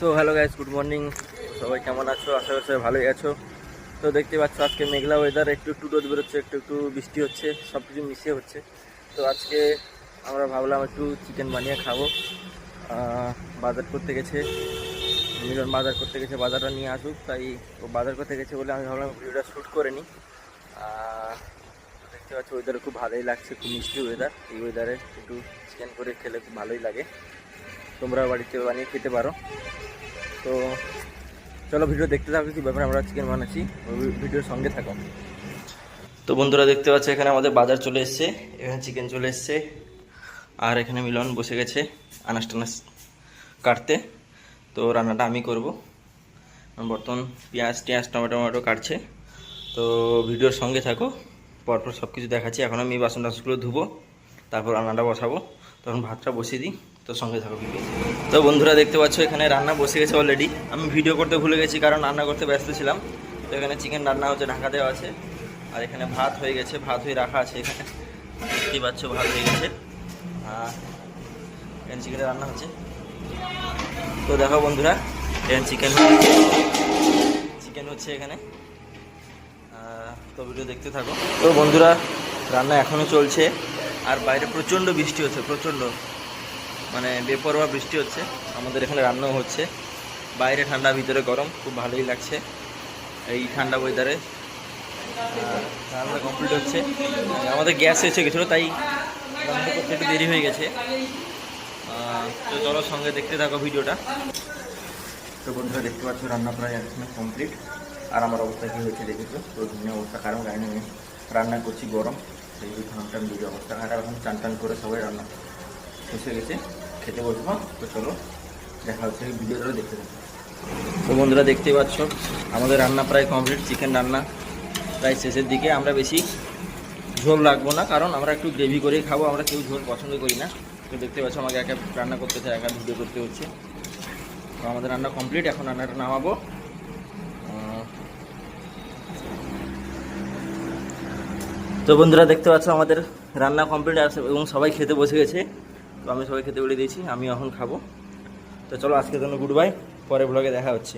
So hello guys, good morning. সবাই কেমন আছো? আশা করি সবাই ভালোই আছো। তো দেখতে পাচ্ছ আজকে মেঘলা ওয়েদার, একটু একটু রোদ বেরোচ্ছে, একটু একটু বৃষ্টি হচ্ছে, সব কিছু মিশিয়ে হচ্ছে। তো আজকে আমরা ভাবলাম একটু চিকেন বানিয়ে খাবো। বাজার করতে গেছে, মিলন বাজার করতে গেছে, বাজারটা নিয়ে আসুক, তাই ও বাজার করতে গেছে বলে আমি ভাবলাম ভিডিওটা শ্যুট করে নিই। দেখতে পাচ্ছি ওয়েদারে খুব ভালোই লাগছে, খুব মিষ্টি ওয়েদার। এই ওয়েদারে একটু চিকেন করে খেলে খুব ভালোই লাগে। তোমরা বাড়িতে বানিয়ে খেতে পারো। তো চলো ভিডিও দেখতে থাকো কি ব্যাপারে আমরা চিকেন বানাচ্ছি, ভিডিওর সঙ্গে থাকো। তো বন্ধুরা দেখতে পাচ্ছ এখানে আমাদের বাজার চলে এসছে, এখানে চিকেন চলে এসছে, আর এখানে মিলন বসে গেছে আনাজ টানাজ কাটতে। তো রান্নাটা আমি করব। বর্তমান পেঁয়াজ টিয়াজ টমেটো কাটছে। তো ভিডিওর সঙ্গে থাকো, পরপর সব কিছু দেখাচ্ছি। এখন আমি বাসন টাসনগুলো ধুবো, তারপর রান্নাটা বসাবো, তখন ভাতটা বসিয়ে দিই। তো সঙ্গে থাকো ভিডিও। তো বন্ধুরা দেখতে পাচ্ছ এখানে রান্না বসে গেছে অলরেডি। আমি ভিডিও করতে ভুলে গেছি কারণ রান্না করতে ব্যস্ত ছিলাম। তো এখানে চিকেন রান্না হচ্ছে, ঢাকা দেওয়া আছে। আর এখানে ভাত হয়ে গেছে, ভাত হয়ে রাখা আছে এখানে, দেখতেই পাচ্ছ ভাত হয়ে গেছে। এখানে চিকেনের রান্না হচ্ছে। তো দেখো বন্ধুরা, এখানে চিকেন হচ্ছে এখানে। তো ভিডিও দেখতে থাকো। তো বন্ধুরা রান্না এখনও চলছে, আর বাইরে প্রচণ্ড বৃষ্টি হচ্ছে, প্রচণ্ড মানে বেপরোয়া বৃষ্টি হচ্ছে। আমাদের এখানে রান্নাও হচ্ছে, বাইরে ঠান্ডা ভিতরে গরম, খুব ভালোই লাগছে এই ঠান্ডা ওয়েদারে। রান্না কমপ্লিট হচ্ছে। আমাদের গ্যাস এসে গেছিলো, তাই রান্না করতে একটু দেরি হয়ে গেছে। তো চলো সঙ্গে দেখতে থাকো ভিডিওটা। তো বন্ধুরা দেখতে পাচ্ছ রান্না প্রায় এখন কমপ্লিট। আর আমার অবস্থা কী হয়েছে দেখেছো, তো ধুনের অবস্থা, কারণ গাড়ি নিয়ে রান্না করছি গরম, সেই টান ভিডিও অবস্থা। আর এখন চান টান করে সবাই রান্না বসে গেছে, খেতে বসবো। তো চলো দেখা হচ্ছে ভিডিওটা দেখতে থাকো। তো বন্ধুরা দেখতেই পাচ্ছ আমাদের রান্না প্রায় কমপ্লিট, চিকেন রান্না প্রায় শেষের দিকে। আমরা বেশি ঝোল রাখবো না, কারণ আমরা একটু গ্রেভি করেই খাবো, আমরা কেউ ঝোল পছন্দ করি না। তো দেখতে পাচ্ছ আমাকে একা রান্না করতে হচ্ছে, একা ভিডিও করতে হচ্ছে। তো আমাদের রান্না কমপ্লিট, এখন রান্নাটা নামাবো। তো বন্ধুরা দেখতে পাচ্ছ আমাদের রান্না কমপ্লিট আছে এবং সবাই খেতে বসে গেছে। তো আমি সবাই খেতে বলে দিয়েছি, আমি এখন খাবো। তো চলো আজকের জন্য গুড বাই, পরের ব্লগে দেখা হচ্ছে।